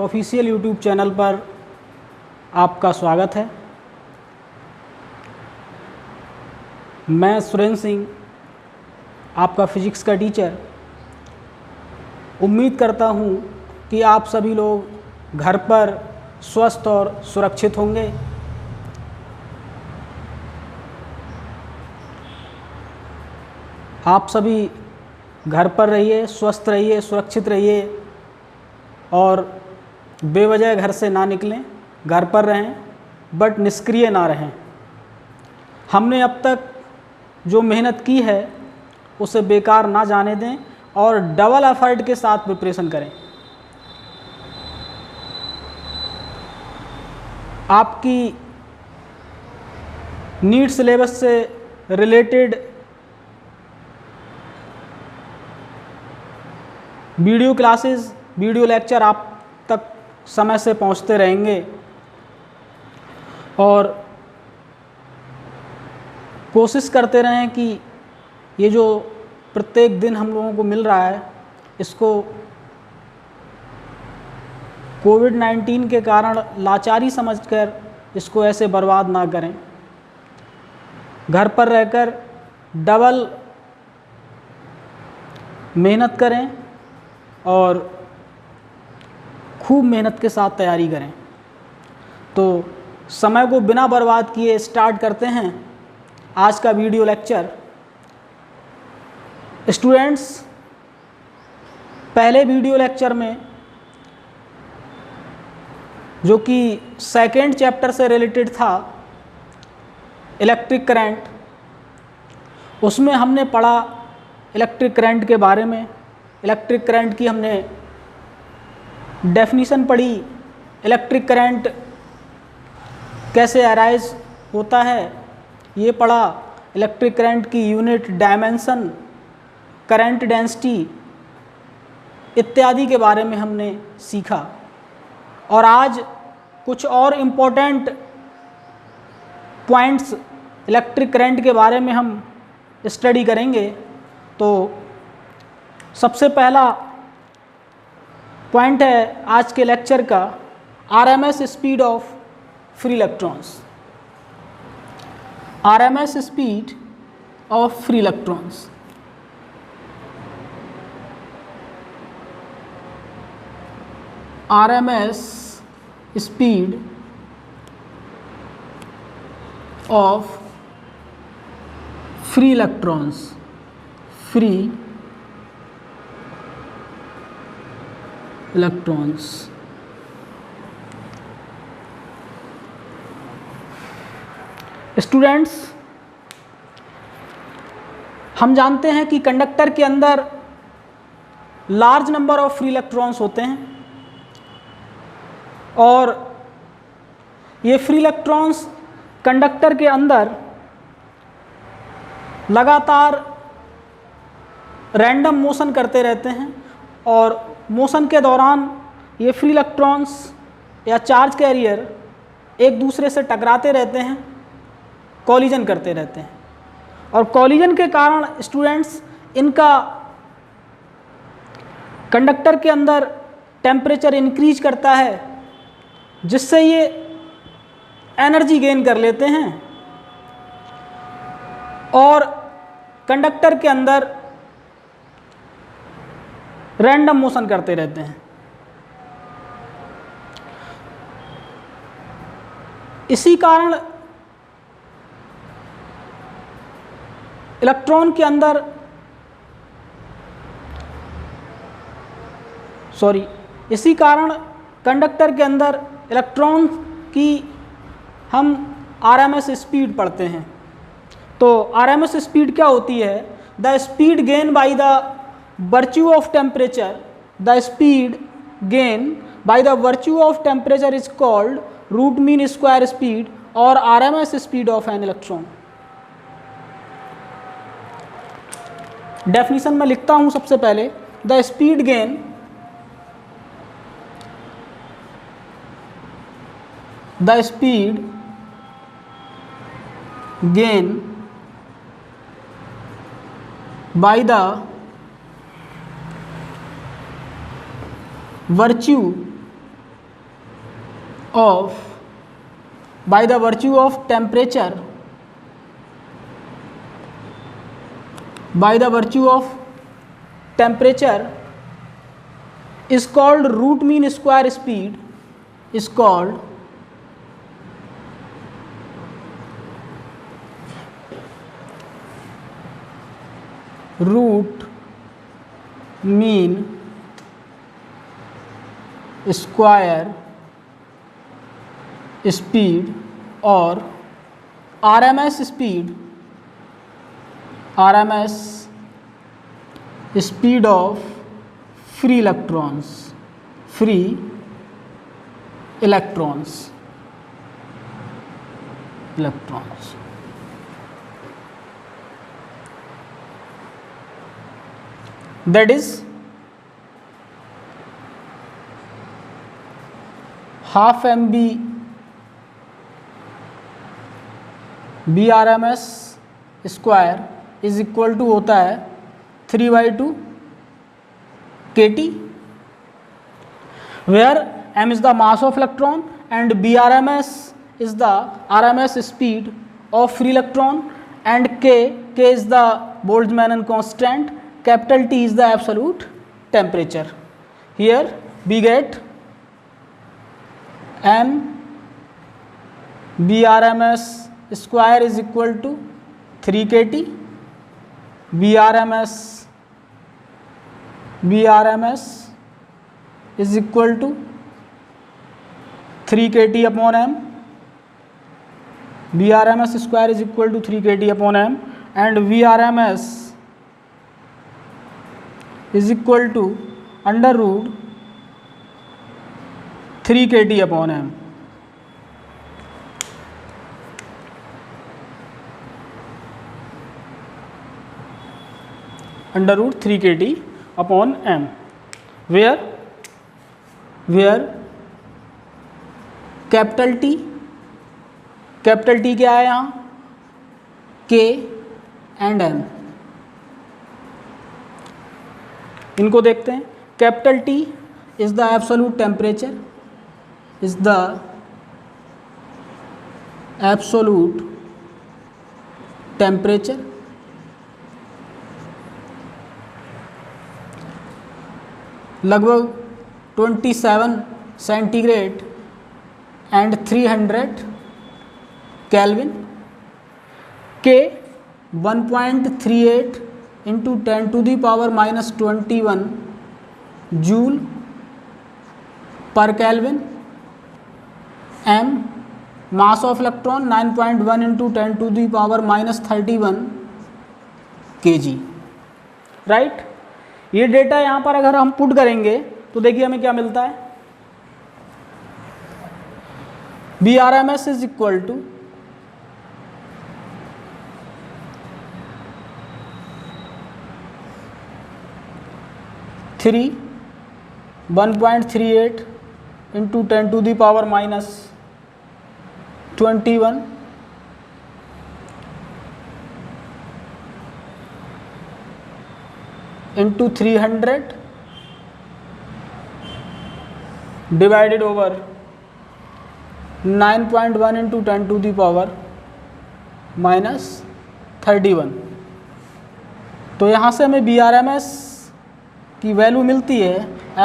Official YouTube channel पर आपका स्वागत है। मैं सुरेंद्र सिंह, आपका फिजिक्स का टीचर। उम्मीद करता हूँ कि आप सभी लोग घर पर स्वस्थ और सुरक्षित होंगे। आप सभी घर पर रहिए, स्वस्थ रहिए, सुरक्षित रहिए और बेवजह घर से ना निकलें। घर पर रहें बट निष्क्रिय ना रहें। हमने अब तक जो मेहनत की है उसे बेकार ना जाने दें और डबल एफर्ट के साथ प्रिपरेशन करें। आपकी नीट सिलेबस से related video classes, video lecture आप तक समय से पहुंचते रहेंगे और कोशिश करते रहें कि ये जो प्रत्येक दिन हम लोगों को मिल रहा है इसको कोविड-19 के कारण लाचारी समझकर इसको ऐसे बर्बाद ना करें। घर पर रहकर डबल मेहनत करें और खूब मेहनत के साथ तैयारी करें। तो समय को बिना बर्बाद किए स्टार्ट करते हैं आज का वीडियो लेक्चर। स्टूडेंट्स, पहले वीडियो लेक्चर में जो कि सेकेंड चैप्टर से रिलेटेड था, इलेक्ट्रिक करंट, उसमें हमने पढ़ा इलेक्ट्रिक करंट के बारे में। इलेक्ट्रिक करंट की हमने डेफिनीशन पढ़ी, इलेक्ट्रिक करंट कैसे अराइज होता है ये पढ़ा, इलेक्ट्रिक करंट की यूनिट, डायमेंशन, करंट डेंसिटी इत्यादि के बारे में हमने सीखा। और आज कुछ और इम्पोर्टेंट पॉइंट्स इलेक्ट्रिक करंट के बारे में हम स्टडी करेंगे। तो सबसे पहला पॉइंट है आज के लेक्चर का RMS speed of free electrons. RMS speed of free electrons. RMS speed of free electrons. Free electrons. Students, हम जानते हैं कि कंडक्टर के अंदर large number of free electrons होते हैं और ये फ्री इलेक्ट्रॉन्स कंडक्टर के अंदर लगातार रैंडम मोशन करते रहते हैं और मोशन के दौरान ये फ्री इलेक्ट्रॉन्स या चार्ज कैरियर एक दूसरे से टकराते रहते हैं, कॉलिजन करते रहते हैं। और कॉलिजन के कारण स्टूडेंट्स इनका कंडक्टर के अंदर टेम्परेचर इंक्रीज करता है, जिससे ये एनर्जी गेन कर लेते हैं और कंडक्टर के अंदर रैंडम मोशन करते रहते हैं। इसी कारण इलेक्ट्रॉन के अंदर इसी कारण कंडक्टर के अंदर इलेक्ट्रॉन की हम आरएमएस स्पीड पढ़ते हैं। तो आरएमएस स्पीड क्या होती है? The speed gain by the virtue of temperature. The speed gain by the virtue of temperature is called root mean square speed or RMS speed of an electron. Definition में लिखता हूं सबसे पहले, the speed gain by the virtue of by the virtue of temperature, by the virtue of temperature is called root mean square speed, is called root mean square speed or RMS speed, RMS speed of free electrons, free electrons, electrons. That is half MB BRMS square is equal to होता है 3/2 kT, where m is the mass of electron and BRMS is the RMS speed of free electron and k is the Boltzmann constant, capital T is the absolute temperature. Here we get m BRMS square is equal to 3 kT, BRMS is equal to 3 kT upon m, BRMS square is equal to 3 kT upon m and VRMS is equal to under root 3 kT upon m. Under root 3 kT upon m, where capital T क्या है यहाँ, K and M. इनको देखते हैं. Capital T is the absolute temperature, is the absolute temperature. लगभग 27 centigrade and 300 kelvin. K 1.38 into 10⁻⁻21 joule पर kelvin. M mass of electron 9.1 into 10⁻31 kg. Right. ये data यहाँ पर अगर हम पुट करेंगे तो देखिए हमें क्या मिलता है. BRMS is equal to 1.38 into 10⁻⁻21 into 300 divided over 9.1 into 10⁻31. तो यहाँ से हमें BRMS की वैल्यू मिलती है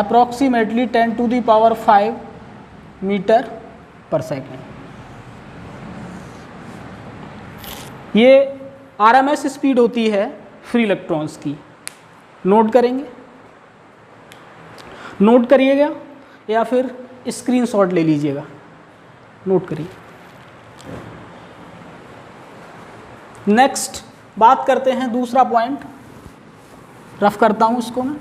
अप्रॉक्सीमेटली 10⁵ मीटर पर सेकेंड. ये RMS स्पीड होती है फ्री इलेक्ट्रॉन्स की. नोट करेंगे, नोट करिएगा या फिर स्क्रीनशॉट ले लीजिएगा. नोट करिए. नेक्स्ट बात करते हैं दूसरा पॉइंट. रफ करता हूं इसको मैं.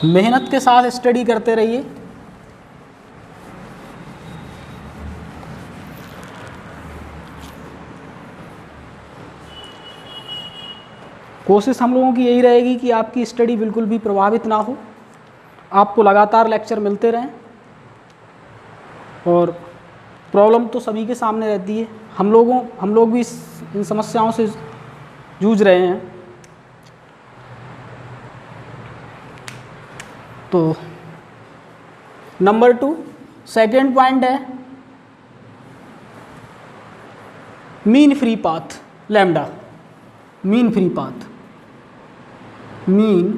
मेहनत के साथ स्टडी करते रहिए. कोशिश हम लोगों की यही रहेगी कि आपकी स्टडी बिल्कुल भी प्रभावित ना हो आपको लगातार लेक्चर मिलते रहें, और प्रॉब्लम तो सभी के सामने रहती है, हम लोग भी इन समस्याओं से जूझ रहे हैं। तो नंबर 2 सेकेंड पॉइंट है mean free path lambda. Mean free path, mean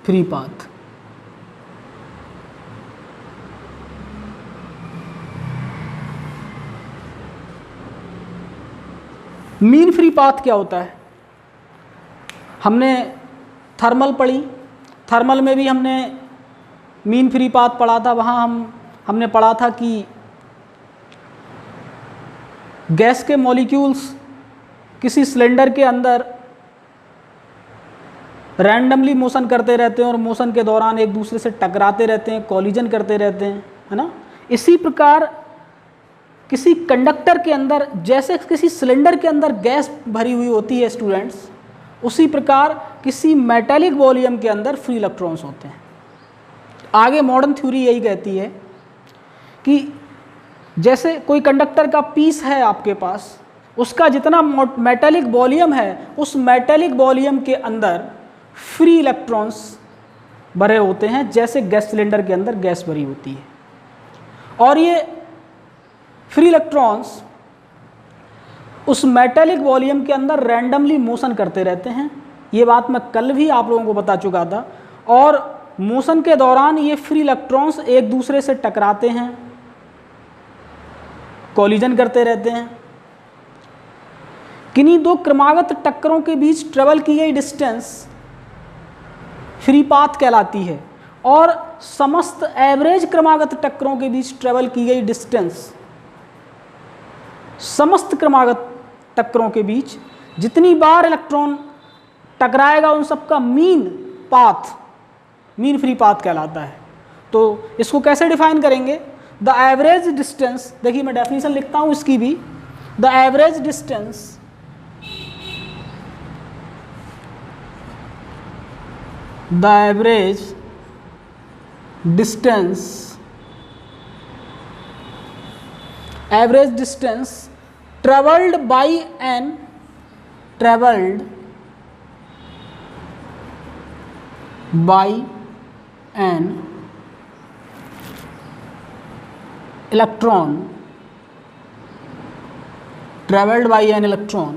free path. Mean free path क्या होता है? हमने थर्मल पढ़ी, थर्मल में भी हमने मीन फ्री पाथ पढ़ा था। वहाँ हमने पढ़ा था कि गैस के मॉलिक्यूल्स किसी सिलेंडर के अंदर रैंडमली मोशन करते रहते हैं और मोशन के दौरान एक दूसरे से टकराते रहते हैं, कॉलिजन करते रहते हैं, है ना। इसी प्रकार किसी कंडक्टर के अंदर, जैसे किसी सिलेंडर के अंदर गैस भरी हुई होती है स्टूडेंट्स, उसी प्रकार किसी मेटेलिक वॉल्यूम के अंदर फ्री इलेक्ट्रॉन्स होते हैं। आगे मॉडर्न थ्योरी यही कहती है कि जैसे कोई कंडक्टर का पीस है आपके पास, उसका जितना मेटेलिक वॉल्यूम है, उस मेटेलिक वॉल्यूम के अंदर फ्री इलेक्ट्रॉन्स भरे होते हैं, जैसे गैस सिलेंडर के अंदर गैस भरी होती है। और ये फ्री इलेक्ट्रॉन्स उस मेटेलिक वॉल्यूम के अंदर रैंडमली मोशन करते रहते हैं। ये बात मैं कल भी आप लोगों को बता चुका था। और मोशन के दौरान ये फ्री इलेक्ट्रॉन्स एक दूसरे से टकराते हैं, कॉलिजन करते रहते हैं। किन्हीं दो क्रमागत टक्करों के बीच ट्रेवल की गई डिस्टेंस फ्री पाथ कहलाती है, और समस्त एवरेज क्रमागत टक्करों के बीच ट्रेवल की गई डिस्टेंस, समस्त क्रमागत टक्करों के बीच जितनी बार इलेक्ट्रॉन टकराएगा उन सबका mean path, mean free path कहलाता है। तो इसको कैसे डिफाइन करेंगे? द एवरेज डिस्टेंस, देखिए मैं डेफिनेशन लिखता हूं इसकी भी। The average distance average distance traveled by an electron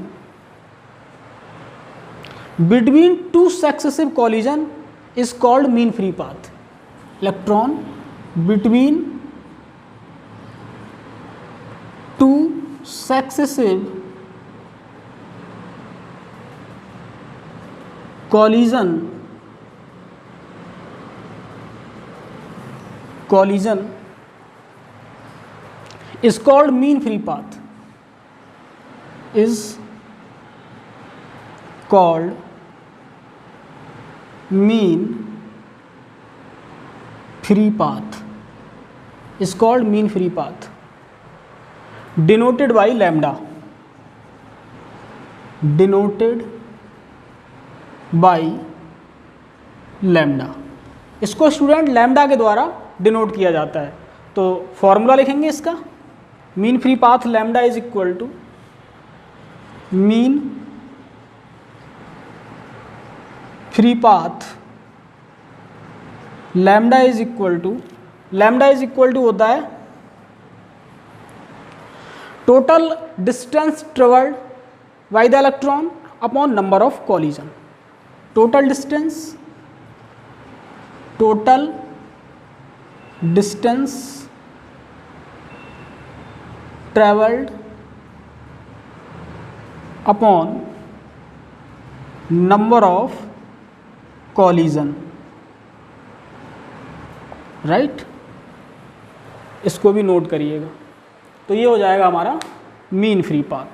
between two successive collision is called mean free path. Electron between two successive collision is called mean free path. Is called mean free path. Is called mean free path. Denoted by lambda. Denoted by lambda. इसको student lambda के द्वारा denote किया जाता है। तो formula लिखेंगे इसका, mean free path lambda is equal to mean free path lambda is equal to होता है total distance travelled by the electron upon number of collision. Total distance travelled upon number of collision, right. इसको भी note करिएगा। तो ये हो जाएगा हमारा मीन फ्री पाथ।